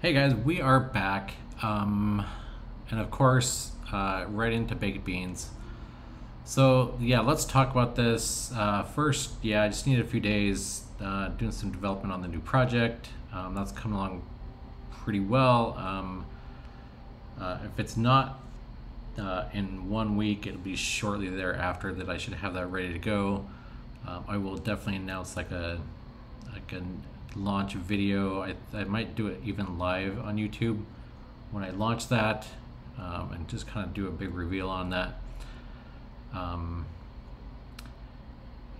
Hey guys, we are back, and of course, right into baked beans. So yeah, let's talk about this. First, yeah, I just need a few days doing some development on the new project. That's coming along pretty well. If it's not in 1 week, it'll be shortly thereafter that I should have that ready to go. I will definitely announce like a launch video. I might do it even live on YouTube when I launch that, and just kind of do a big reveal on that.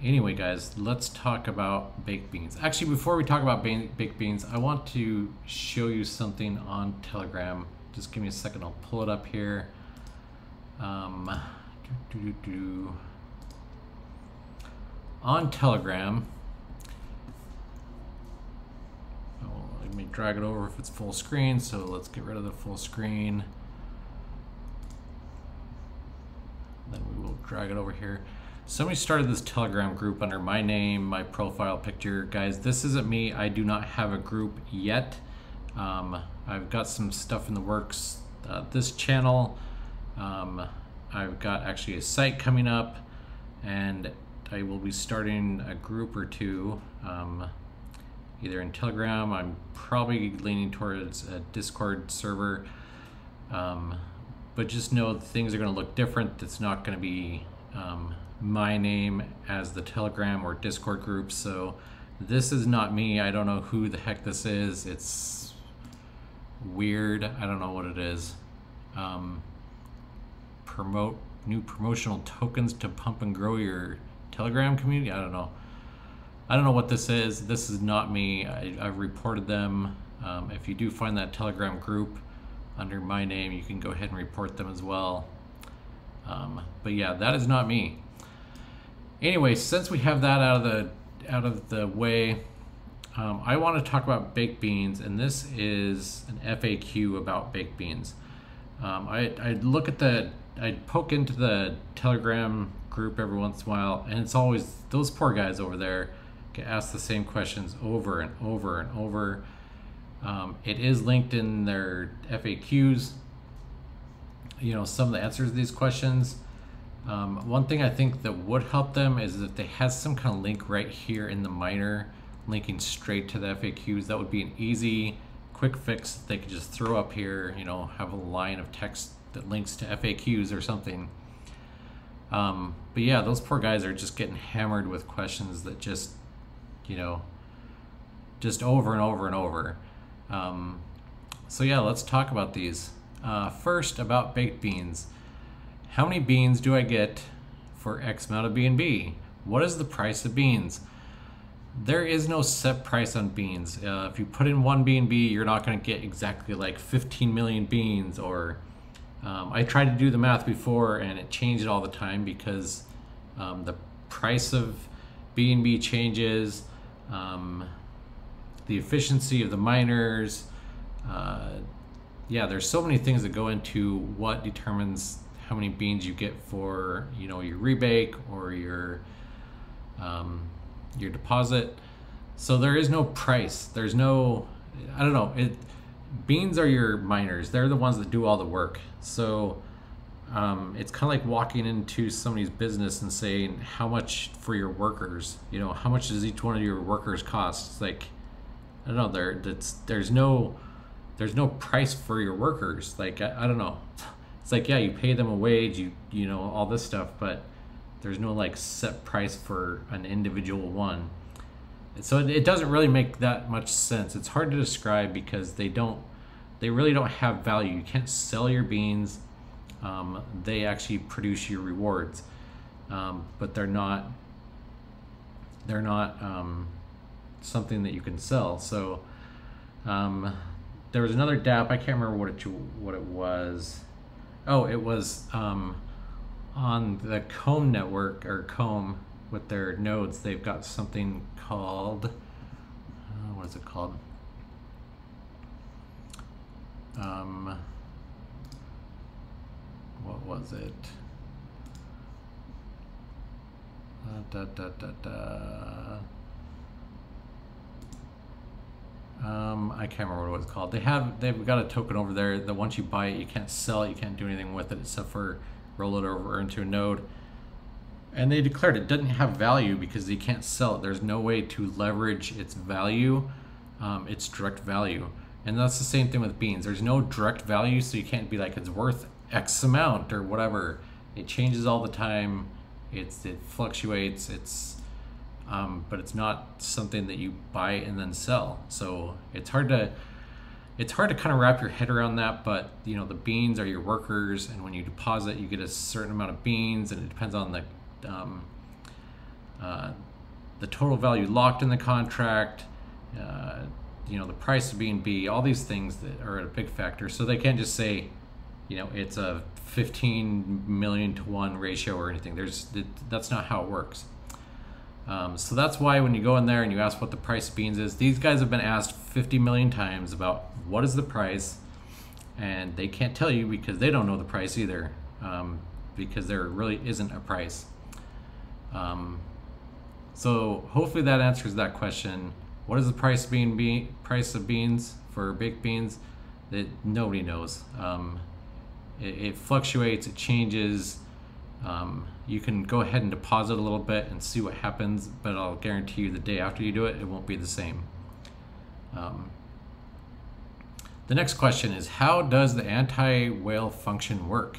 Anyway guys, let's talk about baked beans. Actually, before we talk about baked beans, I want to show you something on Telegram. Just give me a second, I'll pull it up here. On Telegram, let me drag it over if it's full screen, so let's get rid of the full screen. Then we will drag it over here. Somebody started this Telegram group under my name, my profile picture. Guys, this isn't me. I do not have a group yet. I've got some stuff in the works. This channel, I've got actually a site coming up, and I will be starting a group or two, either in Telegram. I'm probably leaning towards a Discord server, but just know things are going to look different. It's not going to be my name as the Telegram or Discord group. So this is not me. I don't know who the heck this is. It's weird. I don't know what it is. Promote new promotional tokens to pump and grow your Telegram community. I don't know. I don't know what this is. This is not me. I've reported them. If you do find that Telegram group under my name, you can go ahead and report them as well. But yeah, that is not me. Anyway, since we have that out of the way, I want to talk about baked beans, and this is an FAQ about baked beans. I'd poke into the Telegram group every once in a while, and it's always those poor guys over there get asked the same questions over and over and over. It is linked in their FAQs, you know, some of the answers to these questions. One thing I think that would help them is if they had some kind of link right here in the minor, linking straight to the FAQs. That would be an easy, quick fix that they could just throw up here, you know, have a line of text that links to FAQs or something. But yeah, those poor guys are just getting hammered with questions that just, you know, just over and over and over. So yeah, let's talk about these. First, about baked beans. How many beans do I get for X amount of B&B? What is the price of beans? There is no set price on beans. If you put in one B&B, you're not going to get exactly like 15 million beans. Or I tried to do the math before, and it changed all the time because the price of B&B changes, the efficiency of the miners. Yeah, there's so many things that go into what determines how many beans you get for, you know, your rebake or your deposit. So there is no price. There's no, I don't know. Beans are your miners. They're the ones that do all the work. So it's kind of like walking into somebody's business and saying how much for your workers. You know, how much does each one of your workers cost? It's like, I don't know. There's no price for your workers. Like I don't know. It's like, yeah, you pay them a wage, you know, all this stuff, but there's no like set price for an individual one. And so it doesn't really make that much sense. It's hard to describe because they really don't have value. You can't sell your beans. They actually produce your rewards, but they're not something that you can sell. So there was another DApp. I can't remember what it was. Oh, it was on the Comb network, or Comb, with their nodes. They've got something called, what is it called? What was it? I can't remember what it's called. They've got a token over there that once you buy it, you can't sell it, you can't do anything with it except for roll it over into a node. And they declared it doesn't have value because you can't sell it. There's no way to leverage its value, its direct value. And that's the same thing with beans. There's no direct value, so you can't be like it's worth X amount or whatever. It changes all the time. It fluctuates. But it's not something that you buy and then sell. So it's hard to kind of wrap your head around that. But you know, the beans are your workers, and when you deposit, you get a certain amount of beans, and it depends on the total value locked in the contract. You know, the price of BNB, all these things that are a big factor. So they can't just say, you know, it's a 15 million to 1 ratio or anything. That's not how it works. So that's why when you go in there and you ask what the price of beans is, these guys have been asked 50 million times about what is the price, and they can't tell you because they don't know the price either, because there really isn't a price. So hopefully that answers that question. What is the price of beans for baked beans? That nobody knows. It fluctuates, it changes. You can go ahead and deposit a little bit and see what happens, but I'll guarantee you the day after you do it, it won't be the same. The next question is, how does the anti-whale function work?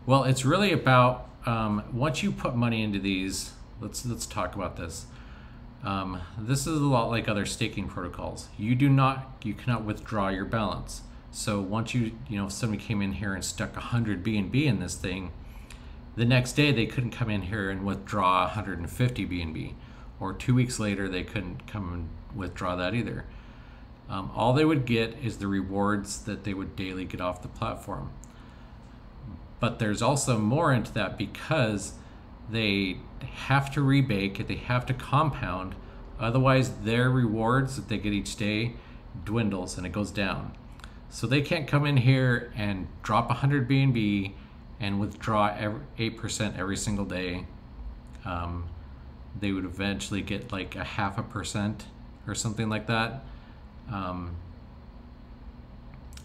Well, it's really about, once you put money into these, let's talk about this. This is a lot like other staking protocols. You cannot withdraw your balance. So once if somebody came in here and stuck 100 BNB in this thing, the next day they couldn't come in here and withdraw 150 BNB, or 2 weeks later they couldn't come and withdraw that either. All they would get is the rewards that they would daily get off the platform. But there's also more into that, because they have to rebake it, they have to compound, otherwise their rewards that they get each day dwindles and it goes down. So they can't come in here and drop 100 BNB and withdraw 8% every single day. They would eventually get like a 0.5% or something like that.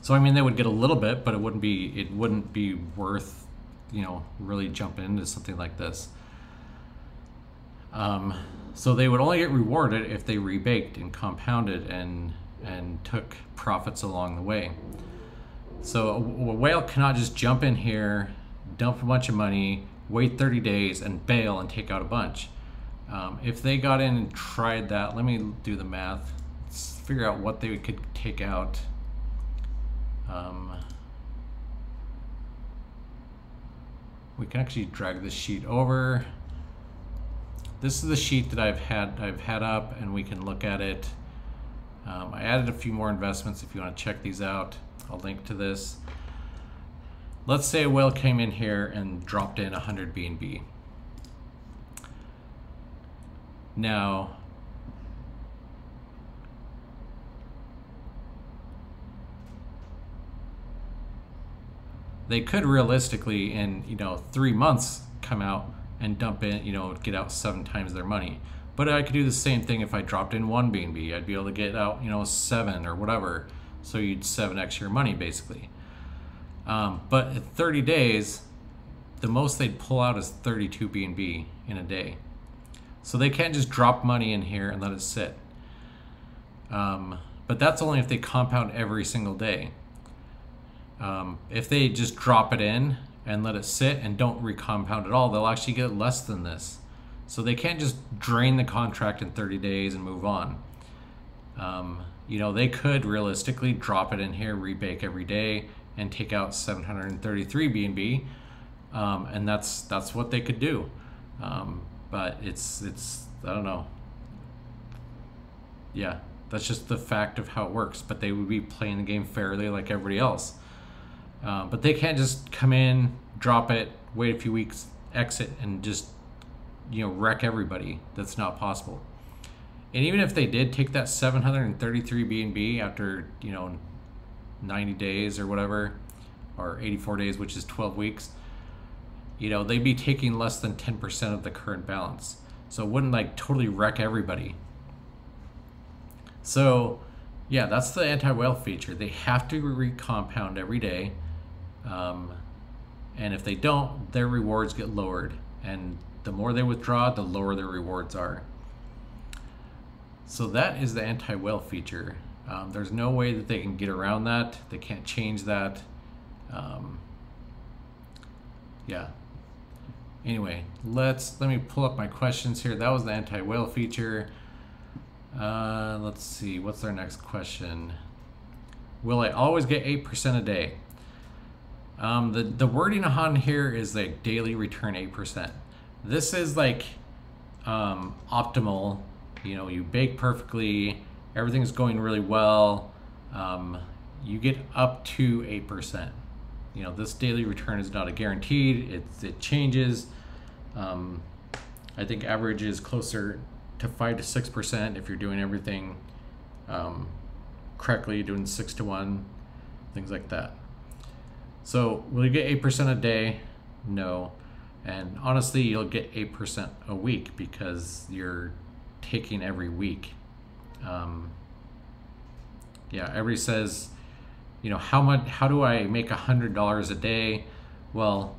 So I mean, they would get a little bit, but it wouldn't be worth, really jumping into something like this. So they would only get rewarded if they rebaked and compounded and took profits along the way. So a whale cannot just jump in here, dump a bunch of money, wait 30 days and bail and take out a bunch. If they got in and tried that, let me do the math. Let's figure out what they could take out. We can actually drag this sheet over. This is the sheet that I've had up, and we can look at it. I added a few more investments if you want to check these out. I'll link to this. Let's say a whale came in here and dropped in 100 BNB. Now, they could realistically in 3 months come out and dump in, get out 7 times their money. But I could do the same thing if I dropped in 1 BNB. I'd be able to get out 7 or whatever. So you'd 7x your money basically. But at 30 days, the most they'd pull out is 32 BNB in a day. So they can't just drop money in here and let it sit. But that's only if they compound every single day. If they just drop it in and let it sit and don't recompound at all, they'll actually get less than this. So they can't just drain the contract in 30 days and move on. They could realistically drop it in here, rebake every day, and take out 733 BNB, and that's what they could do. But it's I don't know. Yeah, that's just the fact of how it works. But they would be playing the game fairly like everybody else. But they can't just come in, drop it, wait a few weeks, exit, and just wreck everybody. That's not possible. And even if they did take that 733 BNB after 90 days or whatever, or 84 days, which is 12 weeks, they'd be taking less than 10% of the current balance. So it wouldn't like totally wreck everybody. So yeah, that's the anti-whale feature. They have to recompound every day. And if they don't, their rewards get lowered. And the more they withdraw, the lower their rewards are. So that is the anti-whale feature. There's no way that they can get around that. They can't change that. Yeah. Anyway, let me pull up my questions here. That was the anti-whale feature. Let's see, what's our next question? Will I always get 8% a day? The wording on here is like daily return 8%. This is like optimal. You know, you bake perfectly, everything's going really well. You get up to 8%. You know, this daily return is not a guaranteed. It changes. I think average is closer to 5 to 6% if you're doing everything correctly, doing 6 to 1, things like that. So will you get 8% a day? No. And honestly, you'll get 8% a week because you're taking every week. Yeah, everybody says, you know, how do I make $100 a day? Well,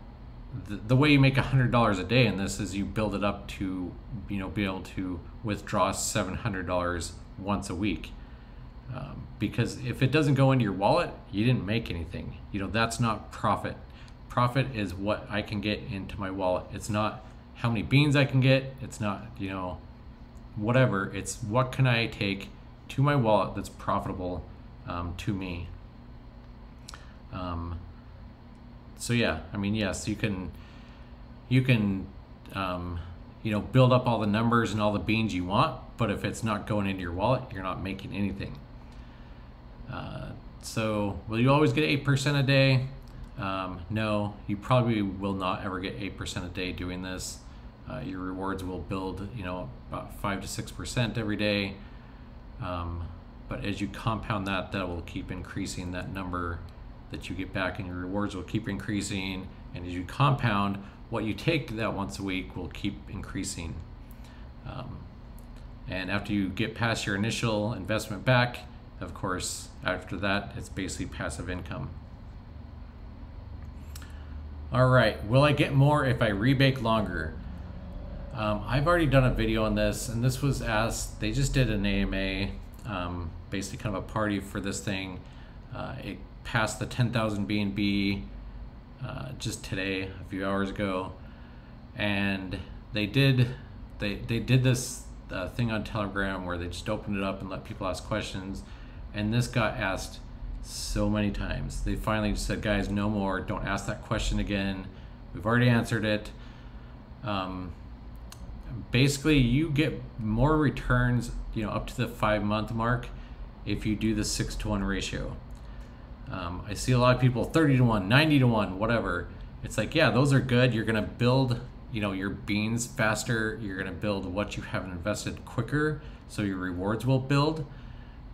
the way you make $100 a day in this is you build it up to, you know, be able to withdraw $700 once a week. Because if it doesn't go into your wallet, you didn't make anything. You know, that's not profit. Profit is what I can get into my wallet. It's not how many beans I can get. It's not, you know, whatever. It's what can I take to my wallet that's profitable to me. So yeah, I mean, yes, you can you know, build up all the numbers and all the beans you want, but if it's not going into your wallet, you're not making anything. So will you always get 8% a day? No, you probably will not ever get 8% a day doing this. Your rewards will build, you know, about 5 to 6% every day. But as you compound that, that will keep increasing. That number that you get back, and your rewards will keep increasing. And as you compound, what you take that once a week will keep increasing. And after you get past your initial investment back, of course, after that, it's basically passive income. All right, will I get more if I rebake longer? I've already done a video on this, and this was asked. They just did an AMA, basically kind of a party for this thing. It passed the 10,000 BNB just today, a few hours ago, and they did this thing on Telegram where they just opened it up and let people ask questions, and this got asked so many times. They finally just said, guys, no more, don't ask that question again. We've already answered it. Basically, you get more returns, you know, up to the 5-month mark if you do the 6 to 1 ratio. I see a lot of people 30 to 1, 90 to 1, whatever. It's like, yeah, those are good. You're gonna build, you know, your beans faster. You're gonna build what you have invested quicker, so your rewards will build,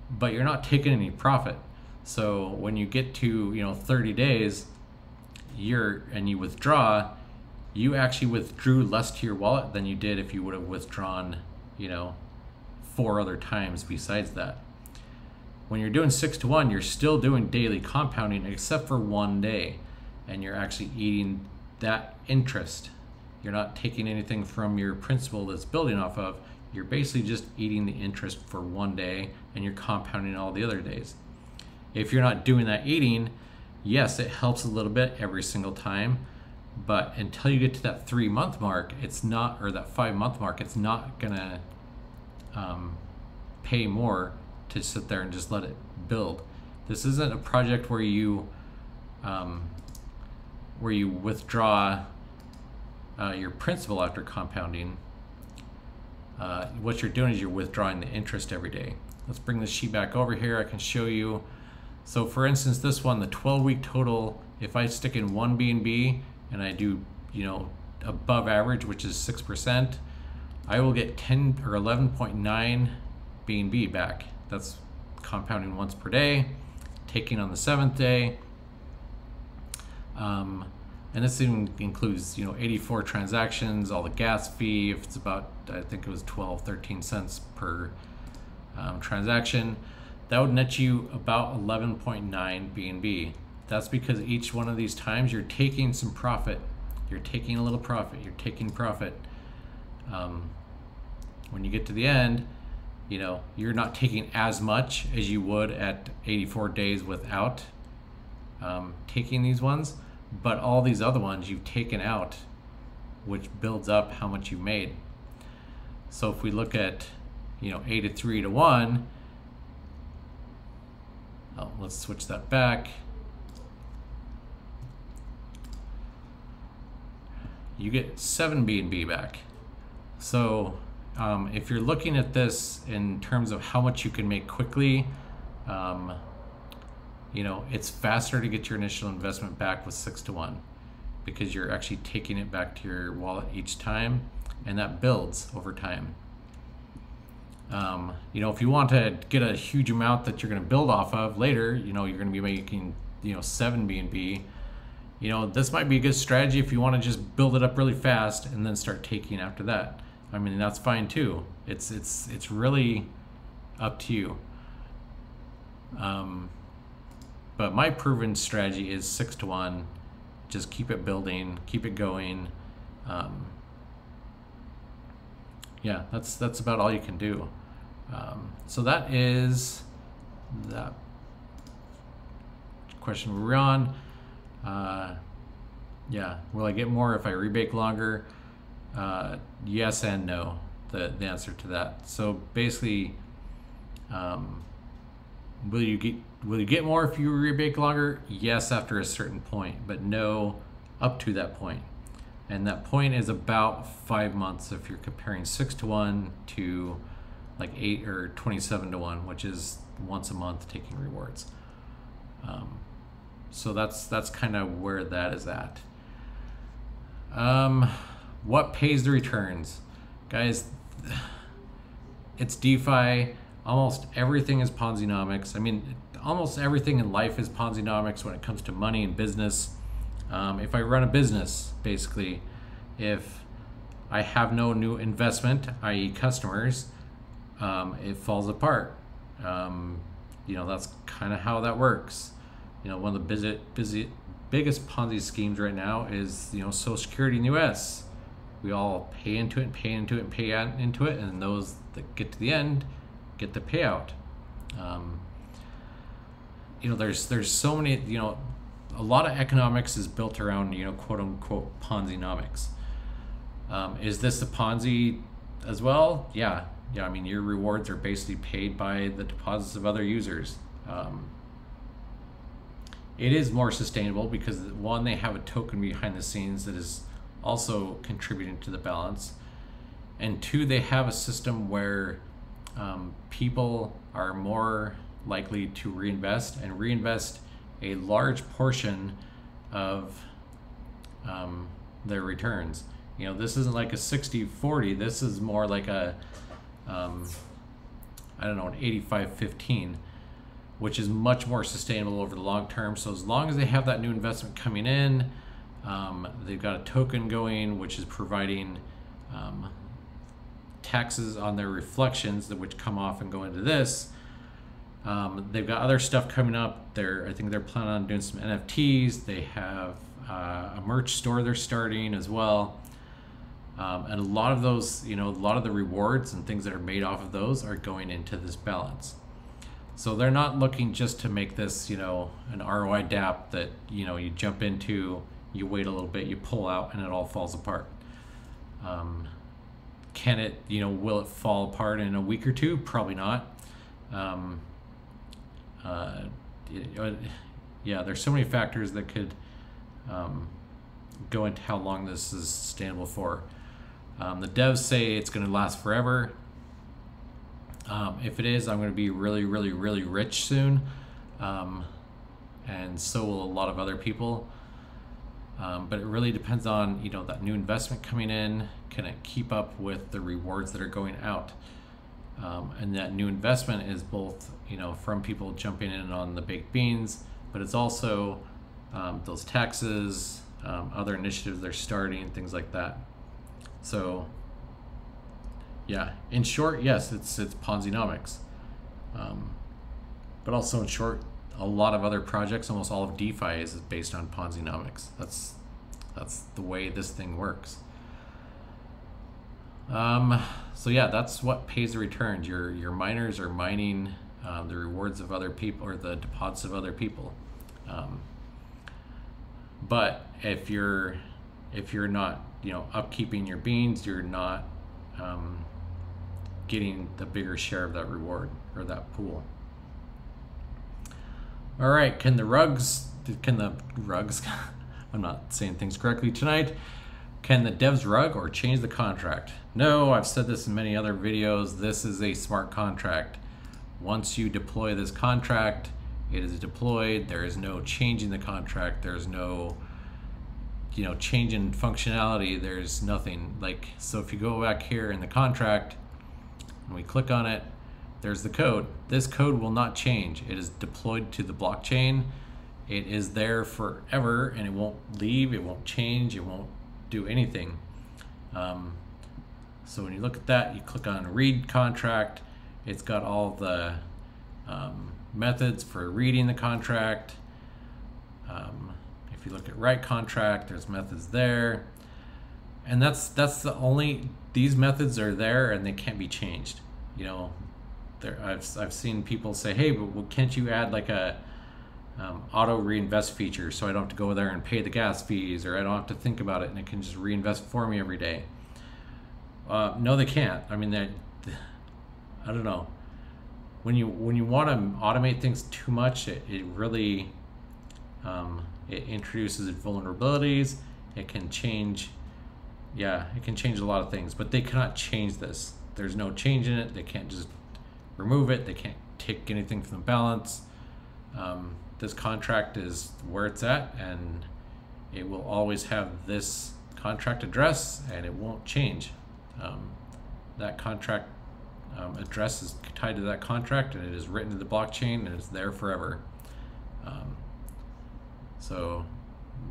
but you're not taking any profit. So when you get to, you know, 30 days, and you withdraw, you actually withdrew less to your wallet than you did if you would have withdrawn, you know, 4 other times besides that. When you're doing 6 to 1, you're still doing daily compounding except for 1 day, and you're actually eating that interest. You're not taking anything from your principal that's building off of. You're basically just eating the interest for 1 day, and you're compounding all the other days. If you're not doing that eating, yes, it helps a little bit every single time, but until you get to that 3-month mark, it's not, or that 5-month mark, it's not gonna pay more to sit there and just let it build. This isn't a project where you withdraw your principal after compounding. What you're doing is you're withdrawing the interest every day. Let's bring this sheet back over here. I can show you. So for instance, this one, the 12-week total, if I stick in 1 BNB and I do, you know, above average, which is 6%, I will get 10 or 11.9 BNB back. That's compounding once per day, taking on the 7th day. And this even includes, you know, 84 transactions, all the gas fee, if it's about, I think it was 12, 13 cents per transaction, that would net you about 11.9 BNB. That's because each one of these times you're taking some profit. You're taking a little profit. You're taking profit. When you get to the end, you know, you're not taking as much as you would at 84 days without taking these ones, but all these other ones you've taken out, which builds up how much you made. So if we look at, you know, 83 to 1, let's switch that back. You get 7 BNB back. So if you're looking at this in terms of how much you can make quickly, you know, it's faster to get your initial investment back with 6 to 1 because you're actually taking it back to your wallet each time, and that builds over time. You know, if you want to get a huge amount that you're going to build off of later, you know, you're going to be making, you know, 7 BNB. You know, this might be a good strategy if you want to just build it up really fast and then start taking after that. I mean, that's fine too. It's really up to you. But my proven strategy is 6 to 1. Just keep it building, keep it going. Yeah, that's about all you can do. So that is that question we're on. Yeah, will I get more if I rebake longer? Yes and no, the answer to that. So basically, will you get more if you rebake longer? Yes, after a certain point, but no up to that point. And that point is about 5 months if you're comparing 6 to 1 to like 8 or 27 to 1, which is once a month taking rewards. So that's kind of where that is at. What pays the returns? Guys, it's DeFi. Almost everything is Ponzi-nomics. I mean, almost everything in life is Ponzi-nomics when it comes to money and business. If I run a business, basically, if I have no new investment, i.e. customers, it falls apart. You know, that's kind of how that works. You know, one of the biggest Ponzi schemes right now is, you know, Social Security in the US. We all pay into it and pay into it and pay into it, and those that get to the end get the payout. You know, there's so many, you know, a lot of economics is built around, you know, quote unquote Ponzi-nomics. Is this a Ponzi as well? Yeah. I mean, your rewards are basically paid by the deposits of other users. It is more sustainable because, one, they have a token behind the scenes that is also contributing to the balance, and two, they have a system where people are more likely to reinvest a large portion of their returns. You know, this isn't like a 60-40. This is more like a I don't know, an 85-15, which is much more sustainable over the long term. So as long as they have that new investment coming in, they've got a token going, which is providing taxes on their reflections, which come off and go into this. They've got other stuff coming up. I think they're planning on doing some NFTs. They have a merch store they're starting as well. And a lot of those, you know, a lot of the rewards and things that are made off of those are going into this balance. So they're not looking just to make this, you know, an ROI DApp that, you know, you jump into, you wait a little bit, you pull out, and it all falls apart. Can it, you know, will it fall apart in a week or two? Probably not. Yeah, there's so many factors that could go into how long this is sustainable for. The devs say it's going to last forever. If it is, I'm going to be really, really, really rich soon, and so will a lot of other people. But it really depends on, you know, that new investment coming in. Can it keep up with the rewards that are going out? And that new investment is both, you know, from people jumping in on the baked beans, but it's also those taxes, other initiatives they're starting, things like that. So yeah, in short, yes, it's Ponzi-nomics. But also, in short, a lot of other projects, almost all of DeFi is based on Ponzi-nomics. That's the way this thing works. So yeah, that's what pays the returns. Your miners are mining the rewards of other people, or the deposits of other people. But if you're not, upkeeping your beans, you're not getting the bigger share of that reward or that pool. All right, can the rugs, I'm not saying things correctly tonight. Can the devs rug or change the contract? No, I've said this in many other videos. This is a smart contract. Once you deploy this contract, it is deployed. There is no change in the contract. There's no, change in functionality. There's nothing so if you go back here in the contract and we click on it, there's the code. This code will not change. It is deployed to the blockchain. It is there forever and it won't leave, it won't change, it won't do anything. So when you look at that, you click on read contract. It's got all the methods for reading the contract. If you look at write contract, there's methods there. And that's the only, these methods are there and they can't be changed. I've seen people say, hey, but can't you add like a auto reinvest feature so I don't have to go there and pay the gas fees, or I don't have to think about it and it can just reinvest for me every day? No, they can't. I mean, I don't know. When you want to automate things too much, it really it introduces vulnerabilities. It can change, it can change a lot of things, but they cannot change this. There's no change in it. They can't just remove it. They can't take anything from the balance. This contract is where it's at, and it will always have this contract address, and it won't change. That contract address is tied to that contract, and it is written to the blockchain, and it's there forever. So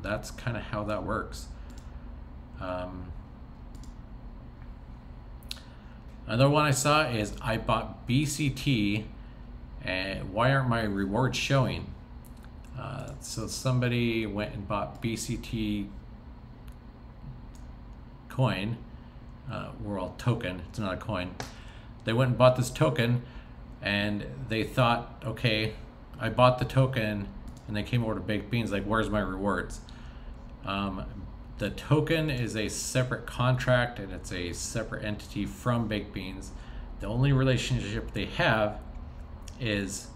that's kind of how that works. Another one I saw is I bought BCT, and why aren't my rewards showing? So somebody went and bought BCT coin, well, token, it's not a coin. They went and bought this token and they thought, okay, I bought the token, and they came over to Baked Beans like, where's my rewards? The token is a separate contract and it's a separate entity from Baked Beans. The only relationship they have is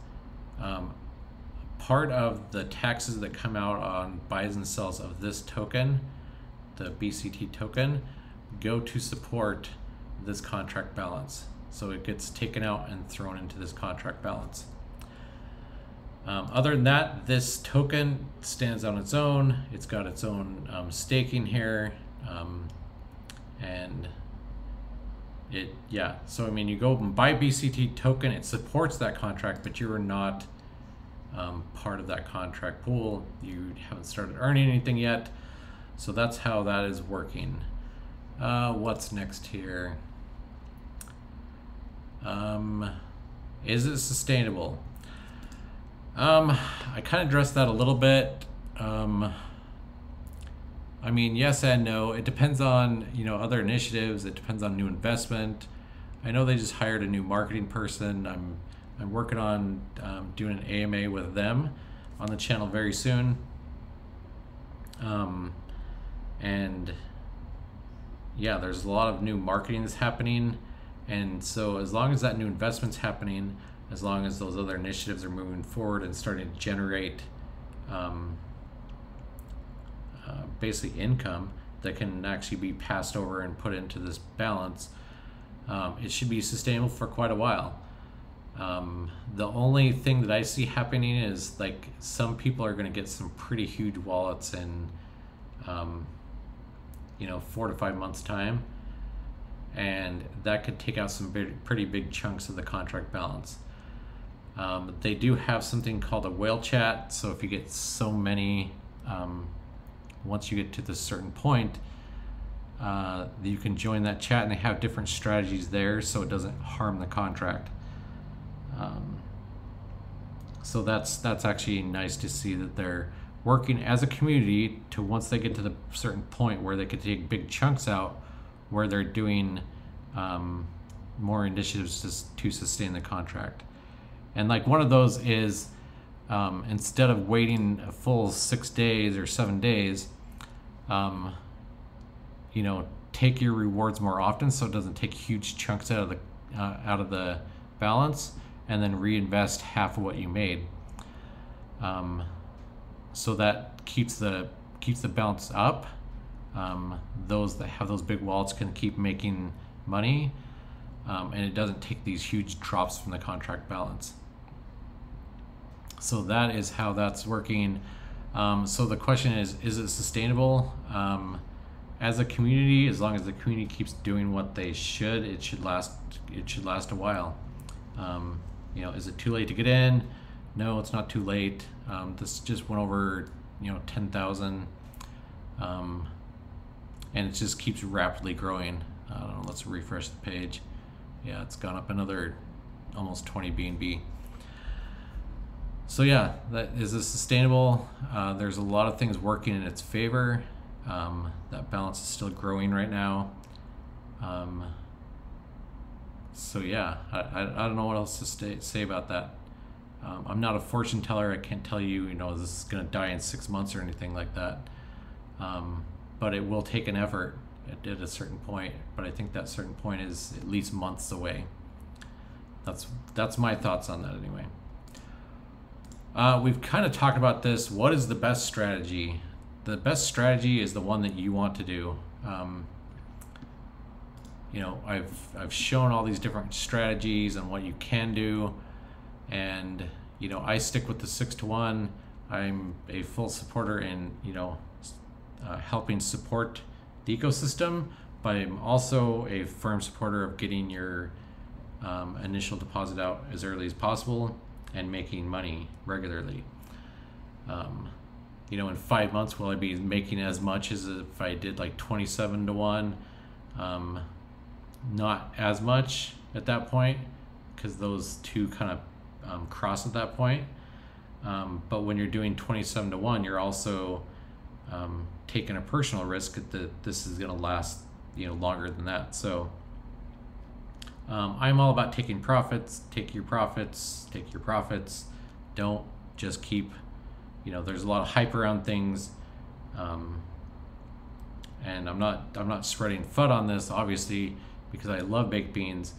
part of the taxes that come out on buys and sells of this token, the BCT token, go to support this contract balance. So it gets taken out and thrown into this contract balance. Other than that, this token stands on its own. It's got its own staking here, and so I mean, you go and buy BCT token, it supports that contract, but you are not part of that contract pool. You haven't started earning anything yet, so that's how that is working. What's next here? Is it sustainable? I kind of addressed that a little bit. I mean, yes and no. It depends on, other initiatives. It depends on new investment. I know they just hired a new marketing person. I'm working on doing an AMA with them on the channel very soon. And yeah, there's a lot of new marketing that's happening. And so as long as that new investment's happening, as long as those other initiatives are moving forward and starting to generate basically income that can actually be passed over and put into this balance, it should be sustainable for quite a while. The only thing that I see happening is like some people are going to get some pretty huge wallets in 4 to 5 months time, and that could take out some pretty big chunks of the contract balance. They do have something called a whale chat, so if you get so many, once you get to this certain point, you can join that chat, and they have different strategies there so it doesn't harm the contract. So that's actually nice to see that they're working as a community to, once they get to the certain point where they could take big chunks out, where they're doing more initiatives to sustain the contract. And like one of those is instead of waiting a full 6 days or 7 days, you know, take your rewards more often so it doesn't take huge chunks out of the balance, and then reinvest half of what you made. So that keeps the balance up. Those that have those big wallets can keep making money, and it doesn't take these huge drops from the contract balance. So that is how that's working. So the question is it sustainable? As a community, as long as the community keeps doing what they should, it should last a while. You know, is it too late to get in? No, it's not too late. This just went over, 10,000, and it just keeps rapidly growing. I don't know, let's refresh the page. Yeah, it's gone up another almost 20 BNB. So yeah, is this sustainable? There's a lot of things working in its favor. That balance is still growing right now. So yeah, I don't know what else to say about that. I'm not a fortune teller. I can't tell you, this is going to die in 6 months or anything like that. But it will take an effort at a certain point. But I think that certain point is at least months away. That's my thoughts on that anyway. We've kind of talked about this. What is the best strategy? The best strategy is the one that you want to do. I've shown all these different strategies and what you can do, and I stick with the 6-to-1. I'm a full supporter in helping support the ecosystem, but I'm also a firm supporter of getting your initial deposit out as early as possible and making money regularly. In 5 months, will I be making as much as if I did like 27-to-1? Not as much at that point, because those two kind of cross at that point. But when you're doing 27-to-1, you're also taking a personal risk that this is going to last longer than that. So I'm all about taking profits. Take your profits. Don't just keep, there's a lot of hype around things, and I'm not spreading FUD on this, obviously, because I love baked beans,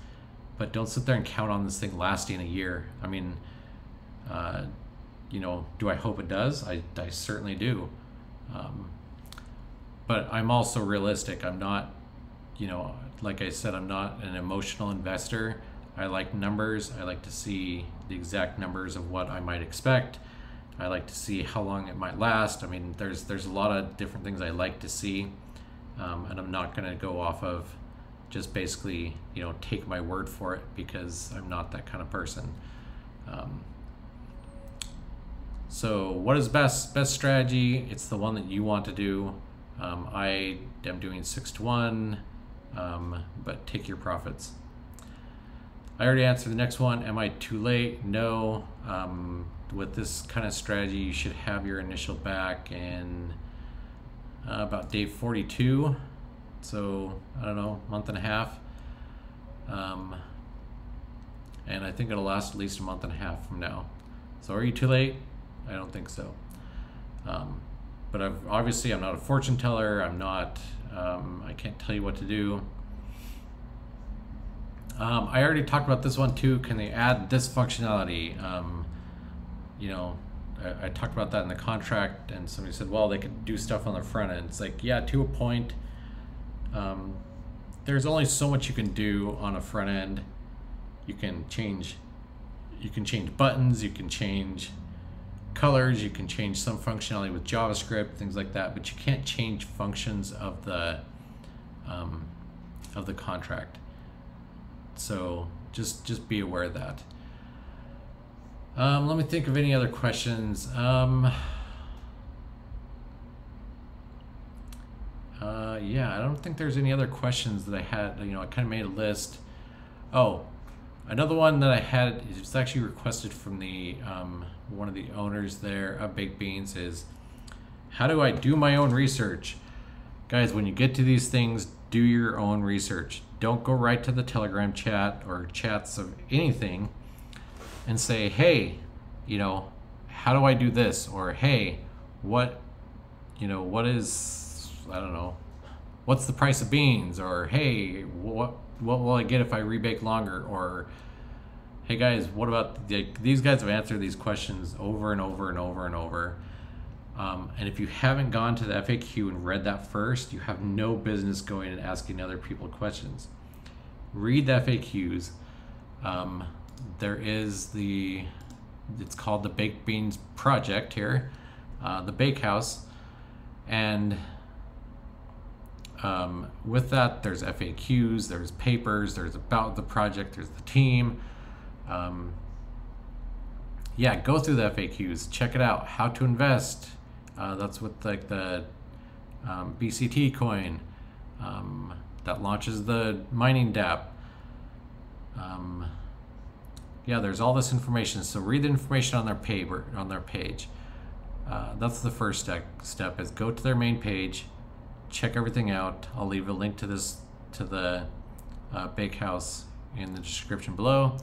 but don't sit there and count on this thing lasting a year. I mean, do I hope it does? I certainly do. But I'm also realistic. I'm not, like I said, I'm not an emotional investor. I like numbers. I like to see the exact numbers of what I might expect. I like to see how long it might last. I mean, there's a lot of different things I like to see, and I'm not going to go off of just basically, take my word for it, because I'm not that kind of person. So what is best strategy? It's the one that you want to do. I am doing 6-to-1, but take your profits. I already answered the next one. Am I too late? No. With this kind of strategy, you should have your initial back in about day 42. So I don't know, month and a half. And I think it'll last at least a month and a half from now. So are you too late? I don't think so. But obviously I'm not a fortune teller. I'm not, I can't tell you what to do. I already talked about this one too. Can they add this functionality? I talked about that in the contract, and somebody said, well, they could do stuff on the front end. It's like, yeah, to a point. There's only so much you can do on a front end. You can change buttons, you can change colors, you can change some functionality with JavaScript, things like that, but you can't change functions of the contract. So just be aware of that. Let me think of any other questions. Yeah, I don't think there's any other questions that I had. I kind of made a list. Oh, Another one that I had, it's actually requested from the one of the owners there of Baked Beans, is how do I do my own research? Guys, when you get to these things, do your own research. Don't go right to the Telegram chat or chats of anything and say, hey, you know, how do I do this? Or hey, what is, I don't know, what's the price of beans? Or hey, what will I get if I rebake longer? Or hey guys, what about these guys have answered these questions over and over and over and over. And if you haven't gone to the FAQ and read that first, you have no business going and asking other people questions. Read the FAQs. There is it's called the Baked Beans Project here, the Bakehouse. And with that, there's FAQs, there's papers, there's about the project, there's the team. Yeah, go through the FAQs, check it out. How to invest. That's with like the BCT coin that launches the mining DApp. Yeah, there's all this information. So read the information on their page. That's the first step is go to their main page, check everything out. I'll leave a link to the Bakehouse in the description below.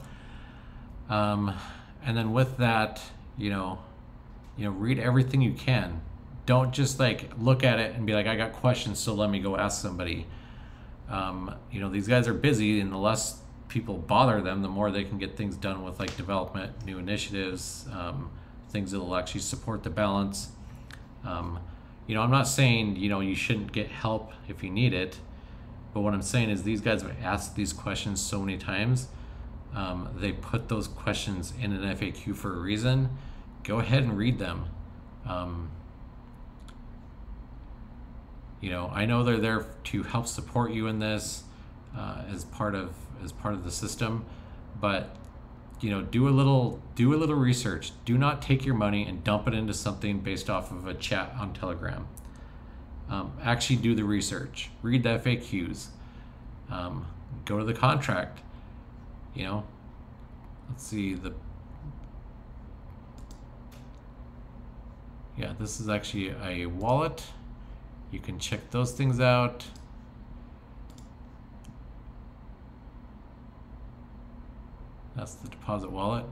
And then with that, read everything you can. Don't just like look at it and be like, I got questions, so let me go ask somebody. These guys are busy, and the less people bother them, the more they can get things done with like development, new initiatives, things that will actually support the balance. I'm not saying, you shouldn't get help if you need it, but what I'm saying is these guys have asked these questions so many times. They put those questions in an FAQ for a reason. Go ahead and read them. I know they're there to help support you in this as part of the system, but do a little research. Do not take your money and dump it into something based off of a chat on Telegram. Actually do the research. Read the FAQs. Go to the contract. Let's see yeah, this is actually a wallet. You can check those things out. That's the deposit wallet.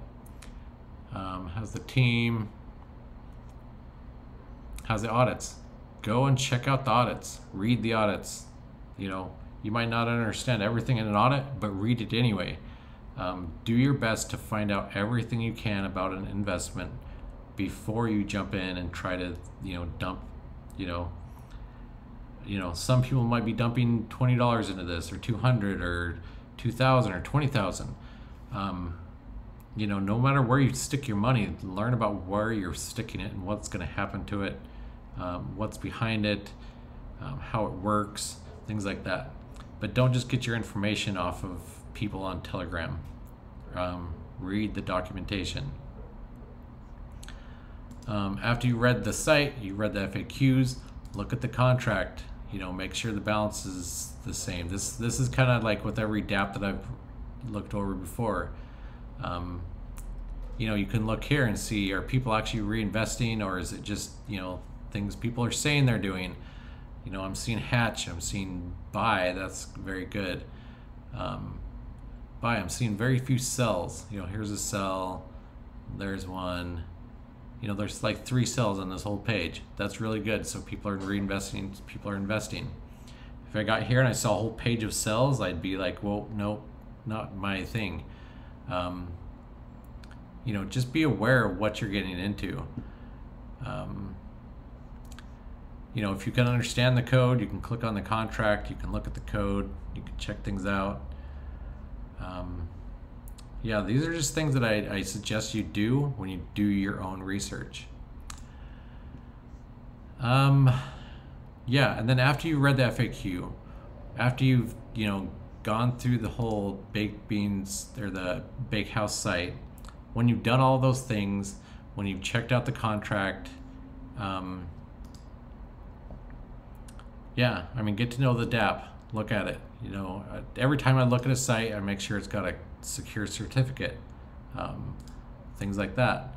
How's the team? How's the audits? Go and check out the audits. Read the audits. You might not understand everything in an audit, but read it anyway. Do your best to find out everything you can about an investment before you jump in and try to, dump, some people might be dumping $20 into this, or $200 or $2,000 or $20,000. No matter where you stick your money, learn about where you're sticking it and what's going to happen to it, what's behind it, how it works, things like that. But don't just get your information off of people on Telegram. Read the documentation. After you read the site, you read the FAQs, look at the contract, make sure the balance is the same. This is kind of like with every DApp that I've looked over before. You can look here and see, are people actually reinvesting, or is it just, things people are saying they're doing? I'm seeing hatch, I'm seeing buy, that's very good. Buy, I'm seeing very few sells. Here's a sell, there's one. There's like 3 sells on this whole page. That's really good. So people are reinvesting, people are investing. If I got here and I saw a whole page of sells, I'd be like, well, nope, not my thing. Just be aware of what you're getting into. If you can understand the code, you can click on the contract, you can look at the code, you can check things out. Yeah, these are just things that I suggest you do when you do your own research. Yeah, and then after you read the FAQ, after you've gone through the whole Baked Beans or the Bakehouse site, when you've done all those things, when you've checked out the contract, get to know the DApp. Look at it. Every time I look at a site, I make sure it's got a secure certificate, things like that.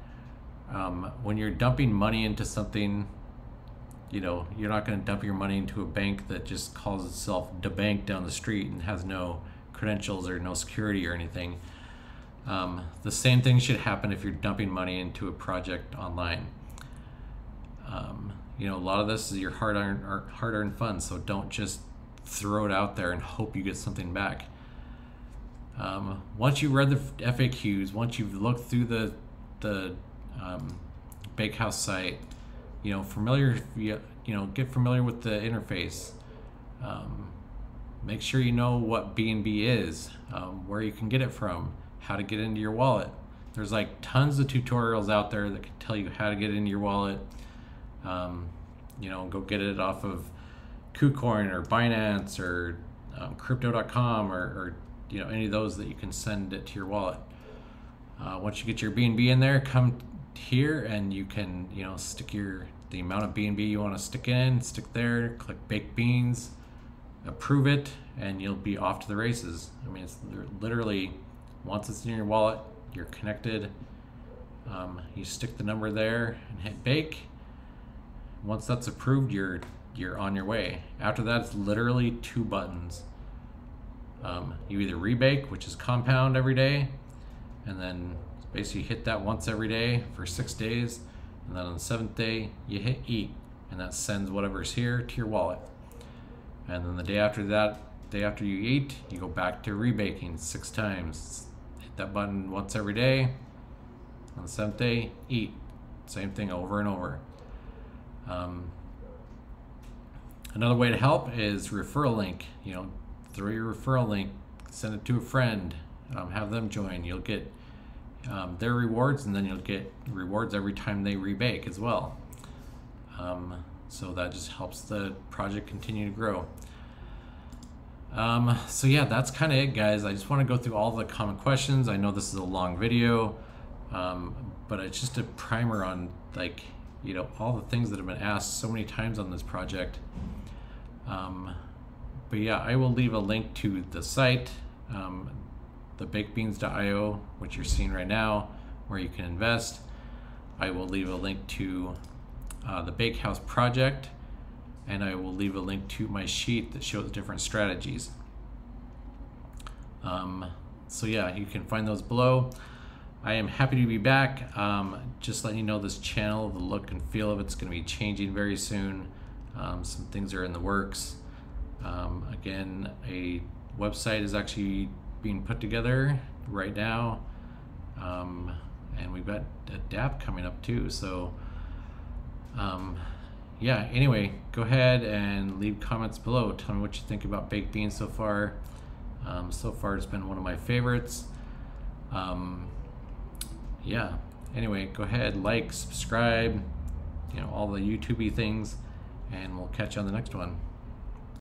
When you're dumping money into something, you're not going to dump your money into a bank that just calls itself the bank down the street and has no credentials or no security or anything. The same thing should happen if you're dumping money into a project online. A lot of this is your hard-earned funds, so don't just throw it out there and hope you get something back. Once you've read the FAQs, once you've looked through the Bakehouse site, get familiar with the interface. Make sure you know what BNB is, where you can get it from, how to get into your wallet. There's like tons of tutorials out there that can tell you how to get into your wallet. Go get it off of KuCoin or Binance or Crypto.com or any of those that you can send it to your wallet. Once you get your BNB in there, come here and you can stick the amount of BNB you want to stick there, click Bake Beans, approve it, and you'll be off to the races. I mean, it's literally, once it's in your wallet, you're connected. You stick the number there and hit bake. Once that's approved, you're on your way. After that, it's literally 2 buttons. You either rebake, which is compound every day, and then basically hit that once every day for 6 days, and then on the 7th day you hit eat, and that sends whatever's here to your wallet. And then the day after you eat, you go back to rebaking 6 times. Hit that button once every day. On the 7th day, eat. Same thing over and over. Another way to help is referral link. Throw your referral link, send it to a friend, have them join. You'll get their rewards, and then you'll get rewards every time they rebake as well. So that just helps the project continue to grow. So yeah, that's kind of it, guys. I just want to go through all the common questions. I know this is a long video, but it's just a primer on all the things that have been asked so many times on this project. But yeah, I will leave a link to the site, the bakebeans.io, which you're seeing right now, where you can invest. I will leave a link to the Bakehouse project, and I will leave a link to my sheet that shows different strategies. So yeah, you can find those below. I am happy to be back. Just letting you know, this channel, the look and feel of it's going to be changing very soon. Some things are in the works. Again, a website is actually being put together right now, and we've got a DApp coming up too. So yeah, anyway, go ahead and leave comments below. Tell me what you think about baked beans so far. So far it's been one of my favorites. Yeah, anyway, go ahead, like, subscribe, all the YouTube-y things, and we'll catch you on the next one.